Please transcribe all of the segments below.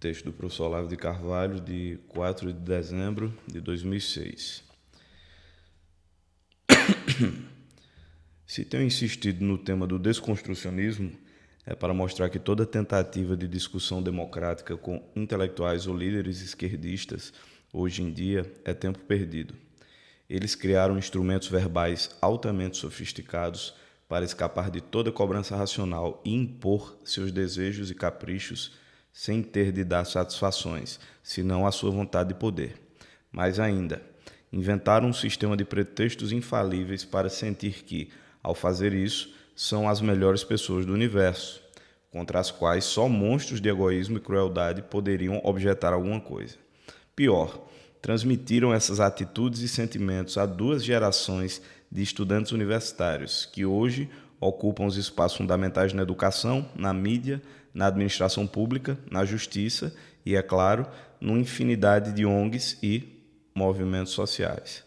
Texto do professor Olavo de Carvalho, de 4 de dezembro de 2006. Se tenho insistido no tema do desconstrucionismo, é para mostrar que toda tentativa de discussão democrática com intelectuais ou líderes esquerdistas, hoje em dia, é tempo perdido. Eles criaram instrumentos verbais altamente sofisticados para escapar de toda cobrança racional e impor seus desejos e caprichos sem ter de dar satisfações, senão a sua vontade de poder. Mais ainda, inventaram um sistema de pretextos infalíveis para sentir que, ao fazer isso, são as melhores pessoas do universo, contra as quais só monstros de egoísmo e crueldade poderiam objetar alguma coisa. Pior, transmitiram essas atitudes e sentimentos a duas gerações de estudantes universitários que hoje ocupam os espaços fundamentais na educação, na mídia, na administração pública, na justiça e, é claro, numa infinidade de ONGs e movimentos sociais.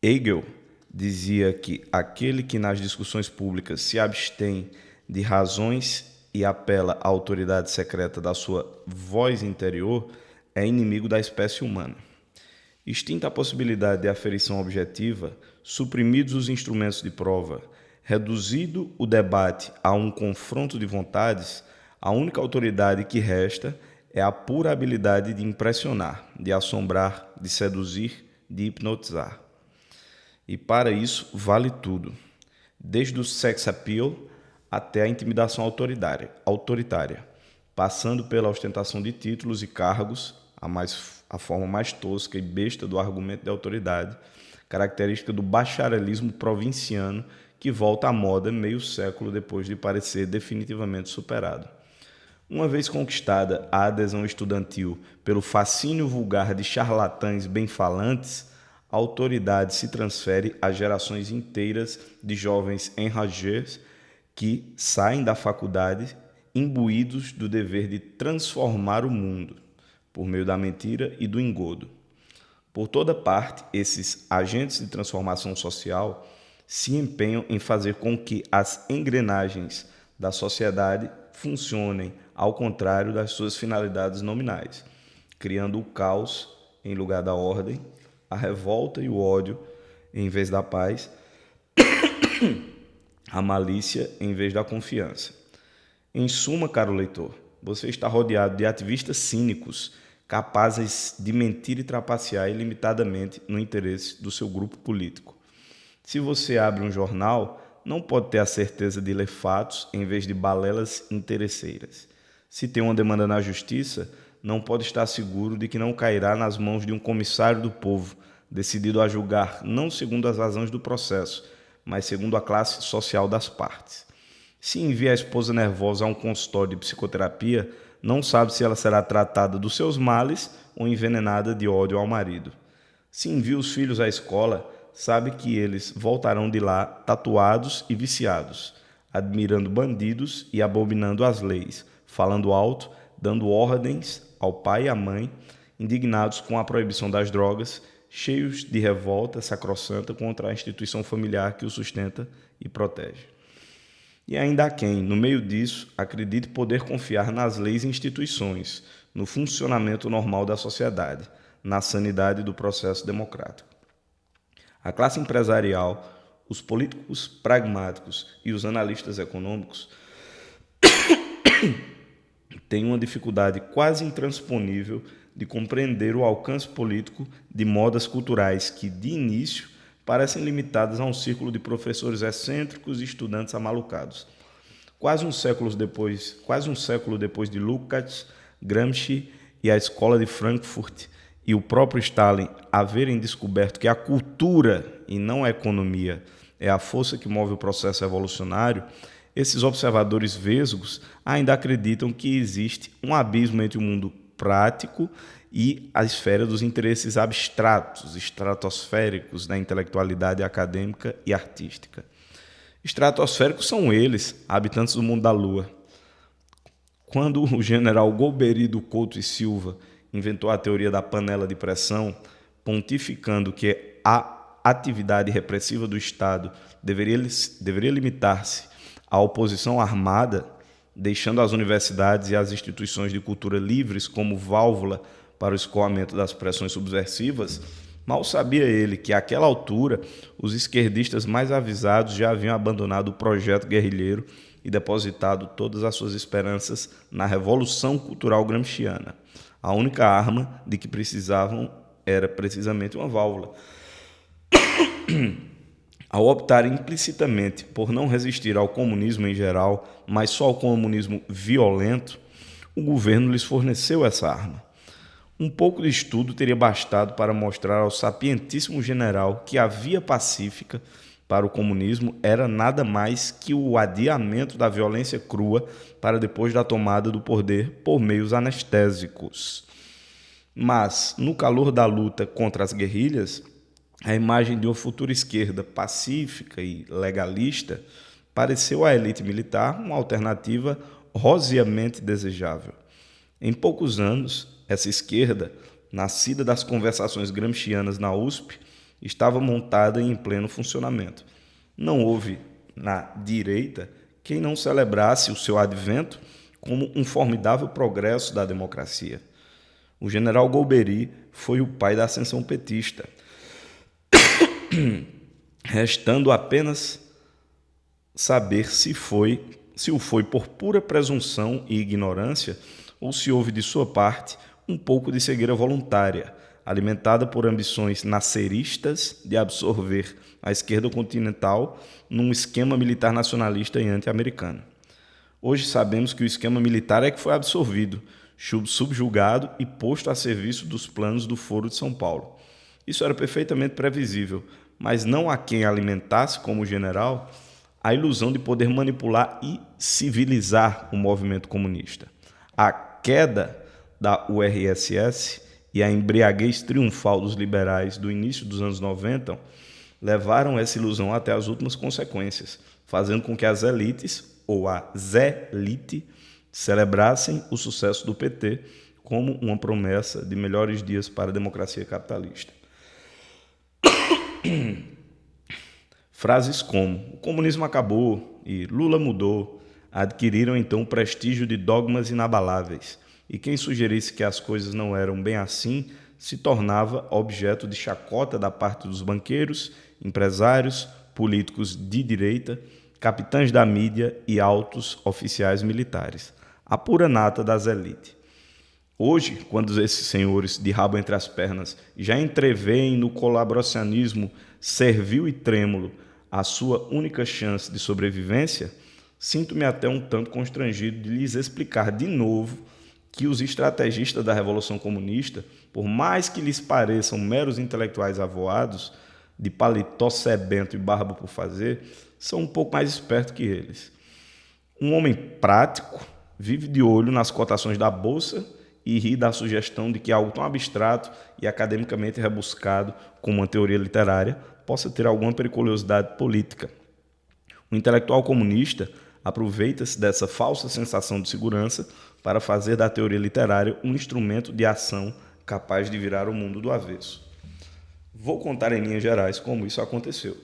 Hegel dizia que aquele que nas discussões públicas se abstém de razões e apela à autoridade secreta da sua voz interior é inimigo da espécie humana. Extinta a possibilidade de aferição objetiva, suprimidos os instrumentos de prova, reduzido o debate a um confronto de vontades, a única autoridade que resta é a pura habilidade de impressionar, de assombrar, de seduzir, de hipnotizar. E para isso vale tudo, desde o sex appeal até a intimidação autoritária, passando pela ostentação de títulos e cargos, a forma mais tosca e besta do argumento de autoridade, característica do bacharelismo provinciano que volta à moda meio século depois de parecer definitivamente superado. Uma vez conquistada a adesão estudantil pelo fascínio vulgar de charlatães bem-falantes, a autoridade se transfere a gerações inteiras de jovens enragés que saem da faculdade imbuídos do dever de transformar o mundo, por meio da mentira e do engodo. Por toda parte, esses agentes de transformação social se empenham em fazer com que as engrenagens da sociedade funcionem ao contrário das suas finalidades nominais, criando o caos em lugar da ordem, a revolta e o ódio em vez da paz, a malícia em vez da confiança. Em suma, caro leitor, você está rodeado de ativistas cínicos, capazes de mentir e trapacear ilimitadamente no interesse do seu grupo político. Se você abre um jornal, não pode ter a certeza de ler fatos em vez de balelas interesseiras. Se tem uma demanda na justiça, não pode estar seguro de que não cairá nas mãos de um comissário do povo, decidido a julgar não segundo as razões do processo, mas segundo a classe social das partes. Se envia a esposa nervosa a um consultório de psicoterapia, não sabe se ela será tratada dos seus males ou envenenada de ódio ao marido. Se envia os filhos à escola, sabe que eles voltarão de lá tatuados e viciados, admirando bandidos e abominando as leis, falando alto, dando ordens ao pai e à mãe, indignados com a proibição das drogas, cheios de revolta sacrossanta contra a instituição familiar que o sustenta e protege. E ainda há quem, no meio disso, acredite poder confiar nas leis e instituições, no funcionamento normal da sociedade, na sanidade do processo democrático. A classe empresarial, os políticos pragmáticos e os analistas econômicos têm uma dificuldade quase intransponível de compreender o alcance político de modas culturais que, de início, parecem limitadas a um círculo de professores excêntricos e estudantes amalucados. Quase um século depois de Lukács, Gramsci e a Escola de Frankfurt e o próprio Stalin haverem descoberto que a cultura e não a economia é a força que move o processo evolucionário, esses observadores vesgos ainda acreditam que existe um abismo entre o mundo prático e a esfera dos interesses abstratos, estratosféricos da intelectualidade acadêmica e artística. Estratosféricos são eles, habitantes do mundo da Lua. Quando o general Golbery do Couto e Silva inventou a teoria da panela de pressão, pontificando que a atividade repressiva do Estado deveria limitar-se à oposição armada, deixando as universidades e as instituições de cultura livres como válvula para o escoamento das pressões subversivas, mal sabia ele que, àquela altura, os esquerdistas mais avisados já haviam abandonado o projeto guerrilheiro e depositado todas as suas esperanças na Revolução Cultural Gramsciana. A única arma de que precisavam era precisamente uma válvula. Ao optar implicitamente por não resistir ao comunismo em geral, mas só ao comunismo violento, o governo lhes forneceu essa arma. Um pouco de estudo teria bastado para mostrar ao sapientíssimo general que a via pacífica para o comunismo era nada mais que o adiamento da violência crua para depois da tomada do poder por meios anestésicos. Mas, no calor da luta contra as guerrilhas, a imagem de uma futura esquerda pacífica e legalista pareceu à elite militar uma alternativa roseamente desejável. Em poucos anos, essa esquerda, nascida das conversações gramscianas na USP, estava montada e em pleno funcionamento. Não houve, na direita, quem não celebrasse o seu advento como um formidável progresso da democracia. O general Golbery foi o pai da ascensão petista, restando apenas saber se o foi por pura presunção e ignorância ou se houve de sua parte um pouco de cegueira voluntária, alimentada por ambições nasceristas de absorver a esquerda continental num esquema militar nacionalista e anti-americano. Hoje sabemos que o esquema militar é que foi absorvido, subjugado e posto a serviço dos planos do Foro de São Paulo. Isso era perfeitamente previsível, mas não há quem alimentasse, como general, a ilusão de poder manipular e civilizar o movimento comunista. A queda da URSS e a embriaguez triunfal dos liberais do início dos anos 90 levaram essa ilusão até as últimas consequências, fazendo com que as elites, ou a Zé-lite, celebrassem o sucesso do PT como uma promessa de melhores dias para a democracia capitalista. Frases como "o comunismo acabou" e "Lula mudou" adquiriram então o prestígio de dogmas inabaláveis, e quem sugerisse que as coisas não eram bem assim se tornava objeto de chacota da parte dos banqueiros, empresários, políticos de direita, capitães da mídia e altos oficiais militares, a pura nata das elites. Hoje, quando esses senhores de rabo entre as pernas já entreveem no colaboracionismo servil e trêmulo a sua única chance de sobrevivência, sinto-me até um tanto constrangido de lhes explicar de novo que os estrategistas da Revolução Comunista, por mais que lhes pareçam meros intelectuais avoados, de paletó sebento e barba por fazer, são um pouco mais espertos que eles. Um homem prático vive de olho nas cotações da Bolsa e ri da sugestão de que algo tão abstrato e academicamente rebuscado como uma teoria literária possa ter alguma periculosidade política. O intelectual comunista aproveita-se dessa falsa sensação de segurança para fazer da teoria literária um instrumento de ação capaz de virar o mundo do avesso. Vou contar em linhas gerais como isso aconteceu.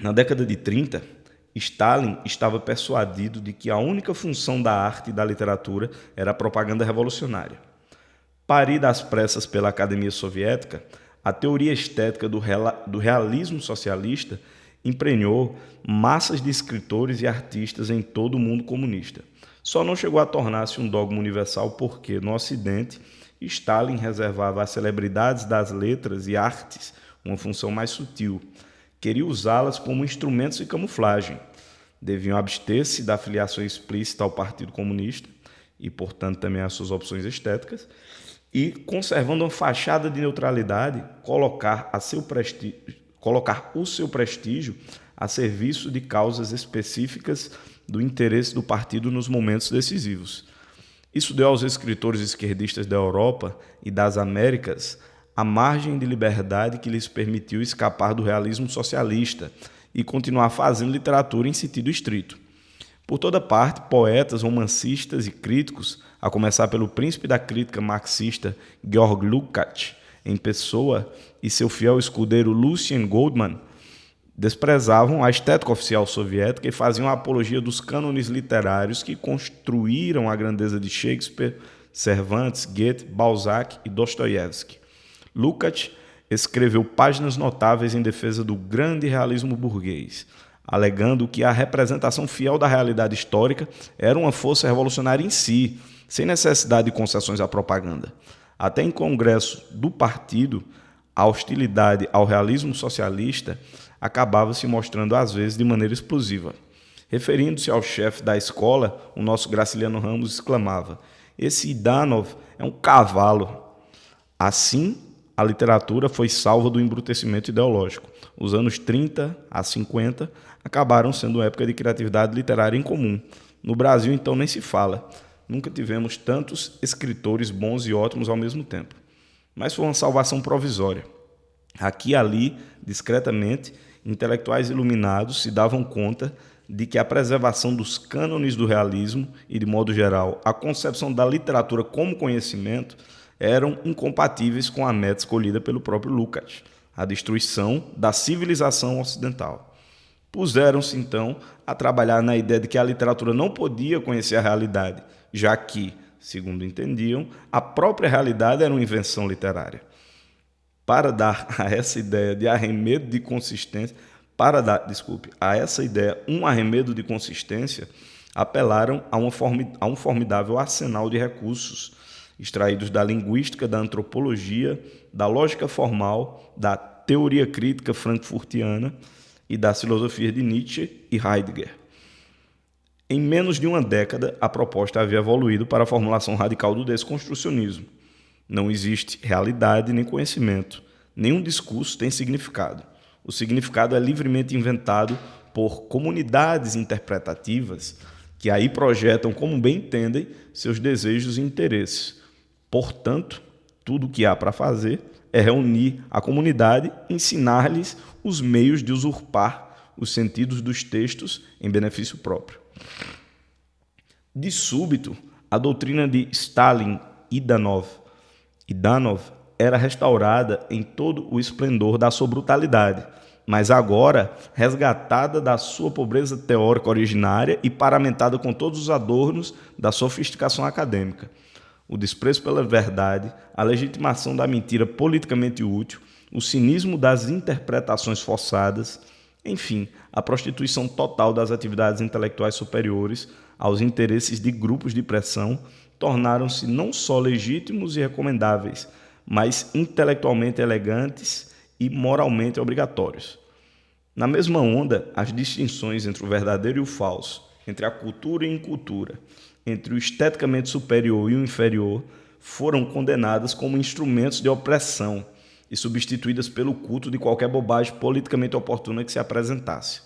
Na década de 30, Stalin estava persuadido de que a única função da arte e da literatura era a propaganda revolucionária. Parida às pressas pela Academia Soviética, a teoria estética do realismo socialista emprenhou massas de escritores e artistas em todo o mundo comunista. Só não chegou a tornar-se um dogma universal porque, no Ocidente, Stalin reservava às celebridades das letras e artes uma função mais sutil. Queria usá-las como instrumentos de camuflagem. Deviam abster-se da filiação explícita ao Partido Comunista e, portanto, também às suas opções estéticas, e, conservando uma fachada de neutralidade, colocar o seu prestígio a serviço de causas específicas do interesse do partido nos momentos decisivos. Isso deu aos escritores esquerdistas da Europa e das Américas a margem de liberdade que lhes permitiu escapar do realismo socialista e continuar fazendo literatura em sentido estrito. Por toda parte, poetas, romancistas e críticos, a começar pelo príncipe da crítica marxista Georg Lukács, em pessoa, e seu fiel escudeiro Lucien Goldman, Desprezavam a estética oficial soviética e faziam a apologia dos cânones literários que construíram a grandeza de Shakespeare, Cervantes, Goethe, Balzac e Dostoiévski. Lukács escreveu páginas notáveis em defesa do grande realismo burguês, alegando que a representação fiel da realidade histórica era uma força revolucionária em si, sem necessidade de concessões à propaganda. Até em congresso do partido, a hostilidade ao realismo socialista acabava se mostrando às vezes de maneira explosiva. Referindo-se ao chefe da escola, o nosso Graciliano Ramos exclamava: "Esse Idanov é um cavalo." Assim, a literatura foi salva do embrutecimento ideológico. Os anos 30 a 50 acabaram sendo uma época de criatividade literária em comum. No Brasil, então, nem se fala. Nunca tivemos tantos escritores bons e ótimos ao mesmo tempo. Mas foi uma salvação provisória. Aqui e ali, discretamente, intelectuais iluminados se davam conta de que a preservação dos cânones do realismo e, de modo geral, a concepção da literatura como conhecimento eram incompatíveis com a meta escolhida pelo próprio Lukács, a destruição da civilização ocidental. Puseram-se, então, a trabalhar na ideia de que a literatura não podia conhecer a realidade, já que, segundo entendiam, a própria realidade era uma invenção literária. Para dar a essa ideia de arremedo de consistência, a essa ideia um arremedo de consistência, apelaram a um formidável arsenal de recursos extraídos da linguística, da antropologia, da lógica formal, da teoria crítica frankfurtiana e das filosofias de Nietzsche e Heidegger. Em menos de uma década, a proposta havia evoluído para a formulação radical do desconstrucionismo. Não existe realidade nem conhecimento. Nenhum discurso tem significado. O significado é livremente inventado por comunidades interpretativas que aí projetam como bem entendem seus desejos e interesses. Portanto, tudo o que há para fazer é reunir a comunidade e ensinar-lhes os meios de usurpar os sentidos dos textos em benefício próprio. De súbito, a doutrina de Stalin Idanov era restaurada em todo o esplendor da sua brutalidade, mas agora resgatada da sua pobreza teórica originária e paramentada com todos os adornos da sofisticação acadêmica. O desprezo pela verdade, a legitimação da mentira politicamente útil, o cinismo das interpretações forçadas, enfim, a prostituição total das atividades intelectuais superiores aos interesses de grupos de pressão, tornaram-se não só legítimos e recomendáveis, mas intelectualmente elegantes e moralmente obrigatórios. Na mesma onda, as distinções entre o verdadeiro e o falso, entre a cultura e a incultura, entre o esteticamente superior e o inferior, foram condenadas como instrumentos de opressão e substituídas pelo culto de qualquer bobagem politicamente oportuna que se apresentasse.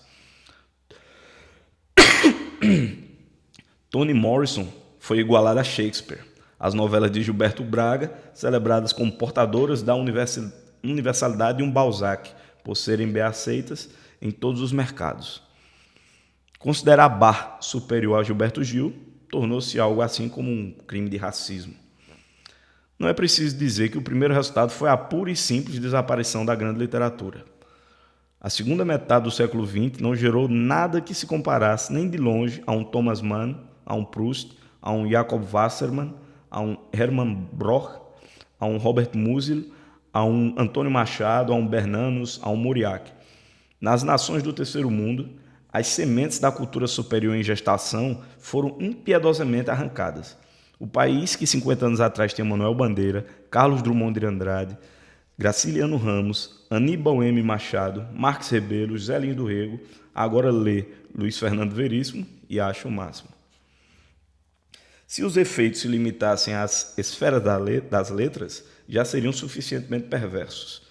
Toni Morrison foi igualada a Shakespeare. As novelas de Gilberto Braga, celebradas como portadoras da universalidade de um Balzac, por serem bem aceitas em todos os mercados. Considerar Bach superior a Gilberto Gil tornou-se algo assim como um crime de racismo. Não é preciso dizer que o primeiro resultado foi a pura e simples desaparição da grande literatura. A segunda metade do século XX não gerou nada que se comparasse nem de longe a um Thomas Mann, a um Proust, a um Jacob Wassermann, a um Hermann Broch, a um Robert Musil, a um Antônio Machado, a um Bernanos, a um Mauriac. Nas nações do terceiro mundo, as sementes da cultura superior em gestação foram impiedosamente arrancadas. O país que 50 anos atrás tinha Manuel Bandeira, Carlos Drummond de Andrade, Graciliano Ramos, Aníbal M. Machado, Marques Rebelo, José Lins do Rego, agora lê Luiz Fernando Veríssimo e acha o máximo. Se os efeitos se limitassem às esferas das letras, já seriam suficientemente perversos.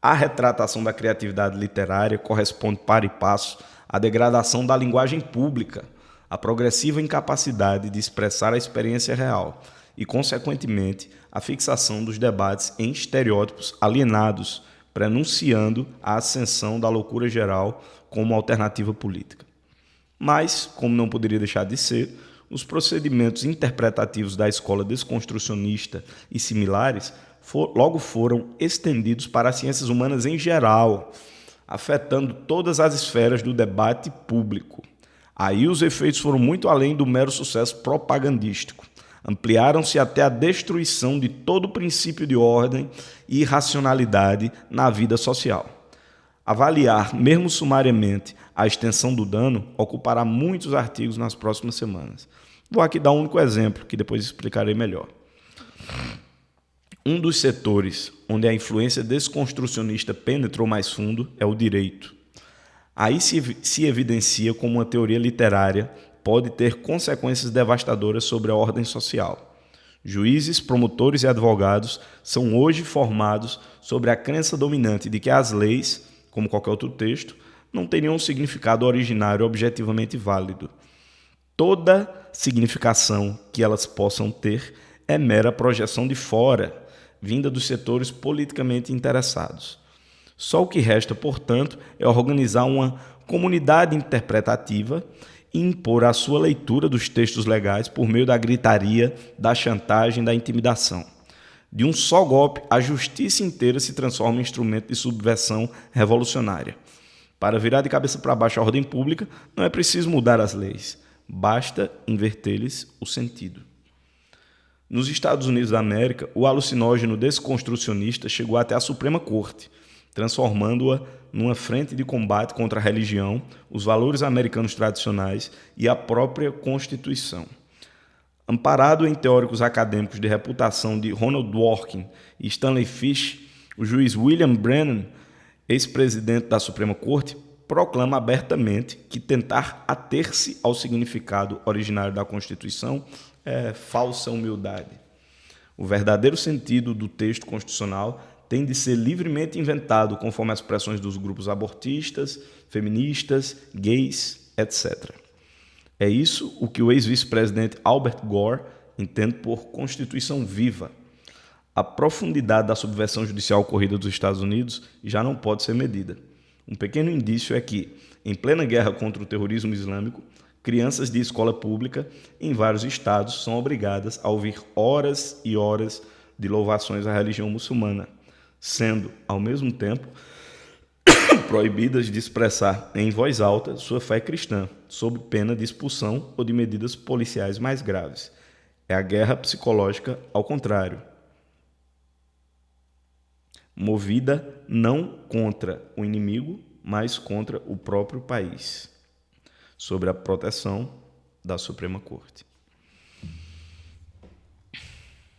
A retratação da criatividade literária corresponde para e passo à degradação da linguagem pública, à progressiva incapacidade de expressar a experiência real e, consequentemente, à fixação dos debates em estereótipos alienados, prenunciando a ascensão da loucura geral como alternativa política. Mas, como não poderia deixar de ser, os procedimentos interpretativos da escola desconstrucionista e similares logo foram estendidos para as ciências humanas em geral. afetando todas as esferas do debate público. Aí os efeitos foram muito além do mero sucesso propagandístico. Ampliaram-se até a destruição de todo o princípio de ordem e racionalidade na vida social. Avaliar, mesmo sumariamente, a extensão do dano ocupará muitos artigos nas próximas semanas. Vou aqui dar um único exemplo, que depois explicarei melhor. Um dos setores onde a influência desconstrucionista penetrou mais fundo é o direito. Aí se evidencia como uma teoria literária pode ter consequências devastadoras sobre a ordem social. Juízes, promotores e advogados são hoje formados sobre a crença dominante de que as leis, como qualquer outro texto, não teriam um significado originário objetivamente válido. Toda significação que elas possam ter é mera projeção de fora, vinda dos setores politicamente interessados. Só o que resta, portanto, é organizar uma comunidade interpretativa e impor a sua leitura dos textos legais por meio da gritaria, da chantagem, da intimidação. De um só golpe, a justiça inteira se transforma em instrumento de subversão revolucionária. Para virar de cabeça para baixo a ordem pública, não é preciso mudar as leis, basta inverter-lhes o sentido. Nos Estados Unidos da América, o alucinógeno desconstrucionista chegou até a Suprema Corte, transformando-a numa frente de combate contra a religião, os valores americanos tradicionais e a própria Constituição. Amparado em teóricos acadêmicos de reputação de Ronald Dworkin e Stanley Fish, o juiz William Brennan, ex-presidente da Suprema Corte, proclama abertamente que tentar ater-se ao significado originário da Constituição é falsa humildade. O verdadeiro sentido do texto constitucional tem de ser livremente inventado conforme as pressões dos grupos abortistas, feministas, gays, etc. É isso o que o ex-vice-presidente Albert Gore entende por Constituição viva. A profundidade da subversão judicial ocorrida dos Estados Unidos já não pode ser medida. Um pequeno indício é que, em plena guerra contra o terrorismo islâmico, crianças de escola pública em vários estados são obrigadas a ouvir horas e horas de louvações à religião muçulmana, sendo, ao mesmo tempo, proibidas de expressar em voz alta sua fé cristã, sob pena de expulsão ou de medidas policiais mais graves. É a guerra psicológica ao contrário, movida não contra o inimigo, mas contra o próprio país, sobre a proteção da Suprema Corte.